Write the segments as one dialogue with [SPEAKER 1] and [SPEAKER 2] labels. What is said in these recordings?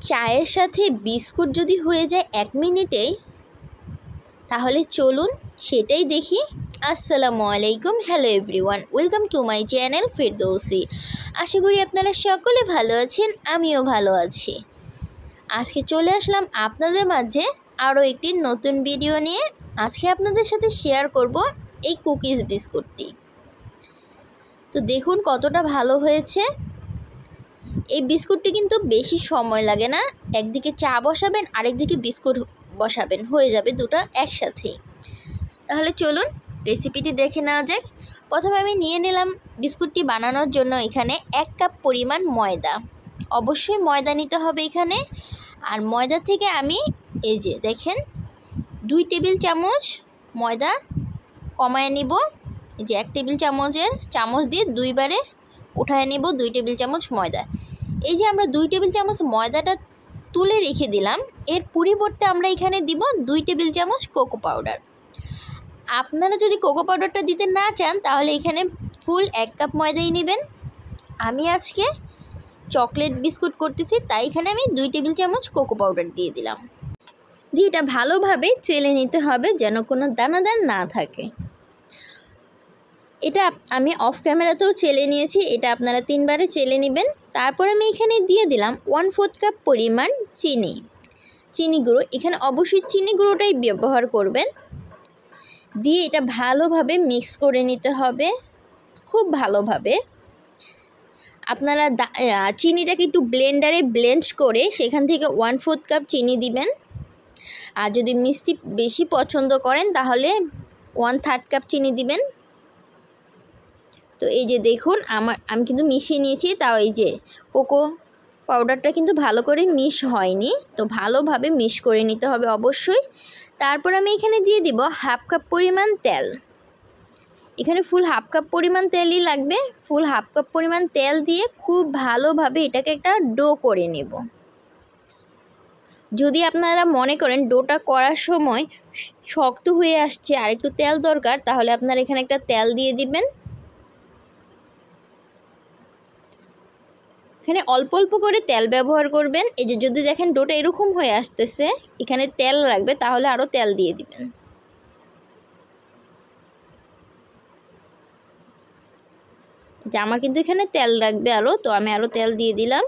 [SPEAKER 1] চায়ের সাথে বিস্কুট যদি হয়ে যায় 1 মিনিটেই, তাহলে চলুন সেটাই দেখি। আসসালামু আলাইকুম, hello everyone, welcome to my channel Ferdousi. আশা করি আপনারা সকলে ভালো আছেন, আমিও ভালো আছি। আজকে চলে আসলাম আপনাদের মাঝে আরও একটি নতুন ভিডিও নিয়ে। আজকে আপনাদের সাথে শেয়ার করব এই কুকিজ বিস্কুটটি। তো দেখুন কতটা ভালো হয়েছে। এই বিস্কুটটি কিন্তু বেশি সময় লাগে না, একদিকে চা বসাবেন আরেকদিকে বিস্কুট বসাবেন, হয়ে যাবে দুটো একসাথেই। তাহলে চলুন রেসিপিটি দেখে নেওয়া যাক। প্রথমে আমি নিয়ে নিলাম বিস্কুটটি বানানোর জন্য এখানে 1 কাপ পরিমাণ ময়দা। অবশ্যই ময়দা নিতে হবে এখানে। আর ময়দা থেকে আমি এই যে দেখেন 2 টেবিল চামচ ময়দা কমায় নিব। এই যে 1 টেবিল চামচের চামচ দিয়ে 2 বারে উঠায় নিব 2 টেবিল চামচ ময়দা। এই যে আমরা 2 টেবিল চামচ ময়দাটা তুলে রেখে দিলাম, এর পরিবর্তে আমরা এখানে দিব 2 টেবিল চামচ কোকো পাউডার। আপনারা যদি কোকো পাউডারটা দিতে না চান তাহলে এখানে ফুল 1 কাপ ময়দাই নেবেন। আমি আজকে চকলেট বিস্কুট করতেছি, তাই এখানে আমি 2 টেবিল চামচ কোকো পাউডার দিয়ে দিলাম। দিয়ে এটা ভালোভাবে চেলে নিতে হবে যেন কোনো দানাদার না থাকে। এটা আমি অফ ক্যামেরাতেও চেলে নিয়েছি, এটা আপনারা 3 বারে চেলে নেবেন। তারপর আমি এখানে দিয়ে দিলাম 1/4 কাপ পরিমাণ চিনি গুঁড়ো। এখানে অবশ্যই চিনি গুঁড়োটাই ব্যবহার করবেন। দিয়ে এটা ভালোভাবে মিক্স করে নিতে হবে, খুব ভালোভাবে। আপনারা চিনিটাকে একটু ব্লেন্ডারে ব্লেন্ড করে সেখান থেকে 1/4 কাপ চিনি দিবেন। আর যদি মিষ্টি বেশি পছন্দ করেন তাহলে 1/3 কাপ চিনি দিবেন। তো এই যে দেখুন আমি কিন্তু মিশিয়ে নিয়েছি, তাও এই যে কোকো পাউডারটা কিন্তু ভালো করে মিশ হয়নি, তো ভালোভাবে মিশ করে নিতে হবে অবশ্যই। তারপর আমি এখানে দিয়ে দিব 1/2 কাপ পরিমাণ তেল। এখানে ফুল 1/2 কাপ পরিমাণ তেলই লাগবে। ফুল 1/2 কাপ পরিমাণ তেল দিয়ে খুব ভালোভাবে এটাকে একটা ডো করে নেব। যদি আপনারা মনে করেন ডোটা করার সময় শক্ত হয়ে আসছে আর একটু তেল দরকার, তাহলে আপনারা এখানে একটা তেল দিয়ে দিবেন। এখানে অল্প অল্প করে তেল ব্যবহার করবেন। এই যে যদি দেখেন ডোটা এরকম হয়ে আসতেছে, এখানে তেল লাগবে, তাহলে আরও তেল দিয়ে দিবেন। যে আমার কিন্তু এখানে তেল লাগবে আরও, তো আমি আরও তেল দিয়ে দিলাম।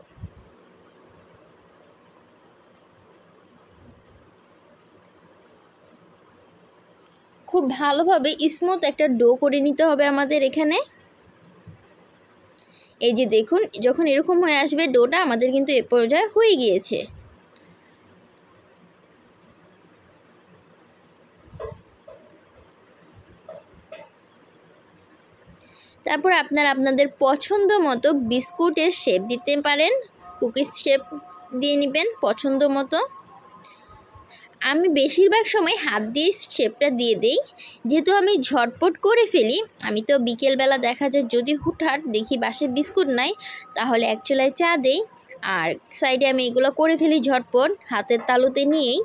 [SPEAKER 1] খুব ভালোভাবে স্মুথ একটা ডো করে নিতে হবে আমাদের এখানে। এই যে দেখুন যখন এরকম হয়ে আসবে ডোটা, আমাদের কিন্তু এ পর্যায়ে হয়ে গিয়েছে। তারপর আপনারা আপনাদের পছন্দ মতো বিস্কুটের শেপ দিতে পারেন, কুকিজ শেপ দিয়ে নেবেন পছন্দ মতো। আমি বেশিরভাগ সময় হাত দিয়ে শেপটা দিয়ে দেই, যেহেতু আমি ঝটপট করে ফেলি। আমি তো বিকেলবেলা দেখা যায় যদি হুটহাট দেখি বাসায় বিস্কুট নাই, তাহলে এক চুলায় চা দেই আর সাইডে আমি এগুলো করে ফেলি ঝটপট হাতের তালুতে নিয়েই।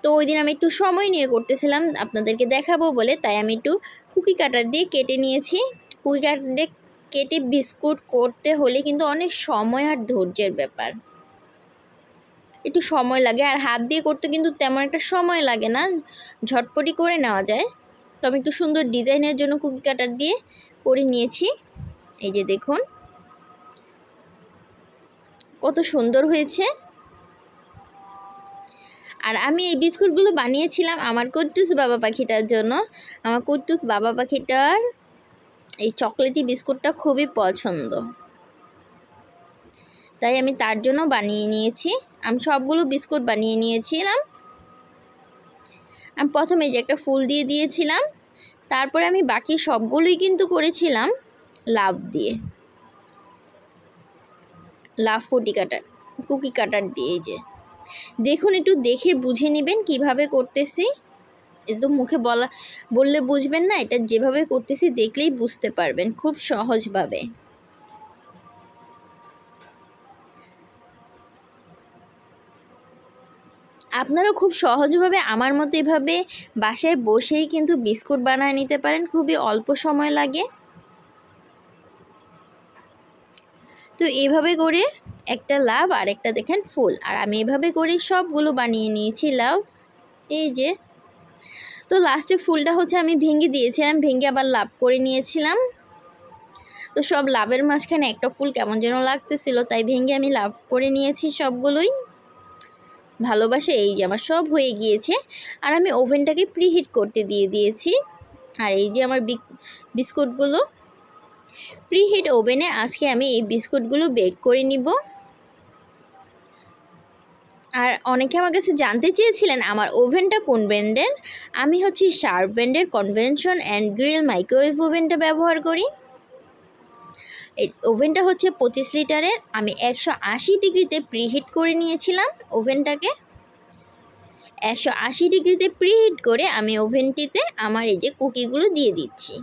[SPEAKER 1] তো ওই দিন আমি একটু সময় নিয়ে করতেছিলাম আপনাদেরকে দেখাবো বলে, তাই আমি একটু কুকি কাটার দিয়ে কেটে নিয়েছি। কুকি কাটার দিয়ে কেটে বিস্কুট করতে হলে কিন্তু অনেক সময় আর ধৈর্যের ব্যাপার, একটু সময় লাগে। আর হাত দিয়ে করতে কিন্তু তেমন একটা সময় লাগে না, ঝটপটি করে নেওয়া যায়। তো আমি একটু সুন্দর ডিজাইনের জন্য কুকি কাটার দিয়ে করে নিয়েছি। এই যে দেখুন কত সুন্দর হয়েছে। আর আমি এই বিস্কুটগুলো বানিয়েছিলাম আমার কুট্টুস বাবা পাখিটার জন্য। আমার কুট্টুস বাবা পাখিটার এই চকলেটি বিস্কুটটা খুবই পছন্দ, তাই আমি তার জন্য বানিয়ে নিয়েছি। আমি সবগুলো বিস্কুট বানিয়ে নিয়েছিলাম। আমি প্রথমে যে একটা ফুল দিয়ে দিয়েছিলাম, তারপরে আমি বাকি সবগুলোই কিন্তু করেছিলাম লাভ দিয়ে, লাভ কুকি কাটার দিয়ে। যে দেখুন একটু দেখে বুঝে নেবেন কিভাবে করতেছি। এটা মুখে বললে বুঝবেন না, এটা যেভাবে করতেছি দেখলেই বুঝতে পারবেন খুব সহজভাবে। আপনারাও খুব সহজভাবে আমার মতো এভাবে বাসায় বসেই কিন্তু বিস্কুট বানিয়ে নিতে পারেন, খুবই অল্প সময় লাগে। তো এইভাবে করে একটা লাভ আর একটা দেখেন ফুল। আর আমি এভাবে করে সবগুলো বানিয়ে নিয়েছি লাভ, এই যে। তো লাস্টে ফুলটা হচ্ছে আমি ভেঙে দিয়েছিলাম, ভেঙে আবার লাভ করে নিয়েছিলাম। তো সব লাভের মাঝখানে একটা ফুল কেমন যেন লাগতেছিল, তাই ভেঙে আমি লাভ করে নিয়েছি সবগুলোই ভালোবাসে। এই যে আমার সব হয়ে গিয়েছে। আর আমি ওভেনটাকে প্রিহিট করতে দিয়ে দিয়েছি। আর এই যে আমার বিস্কুটগুলো প্রিহিট ওভেনে আজকে আমি এই বিস্কুটগুলো বেক করে নিব। আর অনেকে আমার কাছে জানতে চেয়েছিলেন আমার ওভেনটা কোন ব্র্যান্ডের। আমি হচ্ছে শার্প ব্র্যান্ডের কনভেনশন অ্যান্ড গ্রিল মাইক্রোওয়েভ ওভেনটা ব্যবহার করি। এই ওভেনটা হচ্ছে 25 লিটারের। আমি 180 ডিগ্রিতে প্রিহিট করে নিয়েছিলাম ওভেনটাকে। 180 ডিগ্রিতে প্রিহিট করে আমি ওভেনটিতে আমার এই যে কুকিগুলো দিয়ে দিচ্ছি।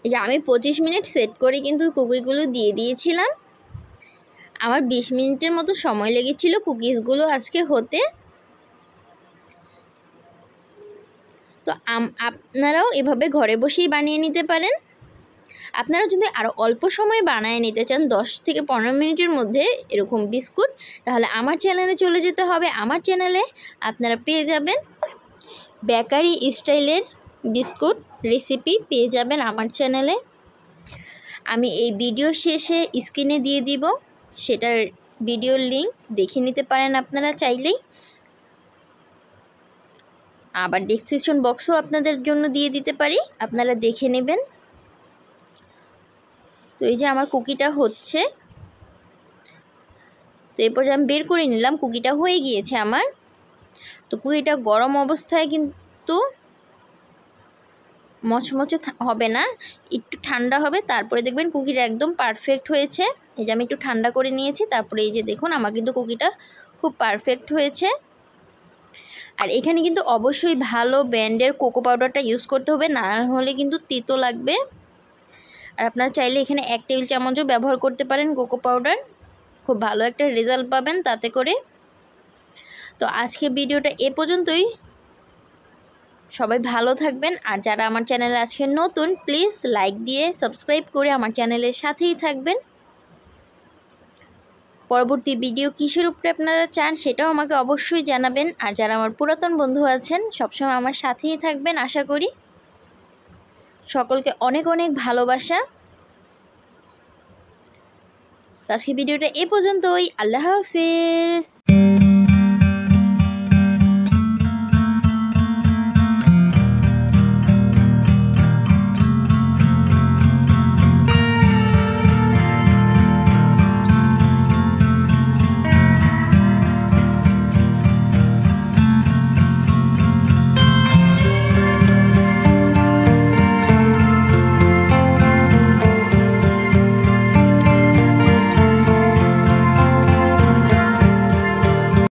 [SPEAKER 1] এই যে আমি 25 মিনিট সেট করে কিন্তু কুকিগুলো দিয়ে দিয়েছিলাম। আমার 20 মিনিটের মতো সময় লেগেছিল কুকিজগুলো আজকে হতে। তো আপনারাও এভাবে ঘরে বসেই বানিয়ে নিতে পারেন। আপনারা যদি আরও অল্প সময় বানিয়ে নিতে চান 10 থেকে 15 মিনিটের মধ্যে এরকম বিস্কুট, তাহলে আমার চ্যানেলে চলে যেতে হবে। আমার চ্যানেলে আপনারা পেয়ে যাবেন বেকারি স্টাইলের বিস্কুট রেসিপি পেয়ে যাবেন আমার চ্যানেলে। আমি এই ভিডিও শেষে স্ক্রিনে দিয়ে দিব, সেটার ভিডিওর লিংক দেখে নিতে পারেন আপনারা চাইলেই। আবার ডেসক্রিপশন বক্সও আপনাদের জন্য দিয়ে দিতে পারি, আপনারা দেখে নেবেন। তো এই যে আমার কুকিটা হচ্ছে, তো এরপর আমি বের করে নিলাম, কুকিটা হয়ে গিয়েছে আমার। তো কুকিটা গরম অবস্থায় কিন্তু মচমচে হবে না, একটু ঠান্ডা হবে, তারপরে দেখবেন কুকিটা একদম পারফেক্ট হয়েছে। এই যে আমি একটু ঠান্ডা করে নিয়েছি, তারপরে এই যে দেখুন আমার কিন্তু কুকিটা খুব পারফেক্ট হয়েছে। আর এখানে কিন্তু অবশ্যই ভালো ব্র্যান্ডের কোকো পাউডারটা ইউজ করতে হবে, না হলে কিন্তু তিতো লাগবে। আর আপনারা চাইলে এখানে 1 টেবিল চামচও ব্যবহার করতে পারেন কোকো পাউডার, খুব ভালো একটা রেজাল্ট পাবেন তাতে করে। তো আজকে ভিডিওটা এ পর্যন্তই। সবাই ভালো থাকবেন। আর যারা আমার চ্যানেলে আজকে নতুন, প্লিজ লাইক দিয়ে সাবস্ক্রাইব করে আমার চ্যানেলের সাথেই থাকবেন। পরবর্তী ভিডিও কিসের উপরে আপনারা চান সেটাও আমাকে অবশ্যই জানাবেন। আর যারা আমার পুরাতন বন্ধু আছেন সবসময় আমার সাথেই থাকবেন আশা করি। সকলকে অনেক অনেক ভালোবাসা। আজকে ভিডিওটা এ পর্যন্তই। আল্লাহ হাফেজ।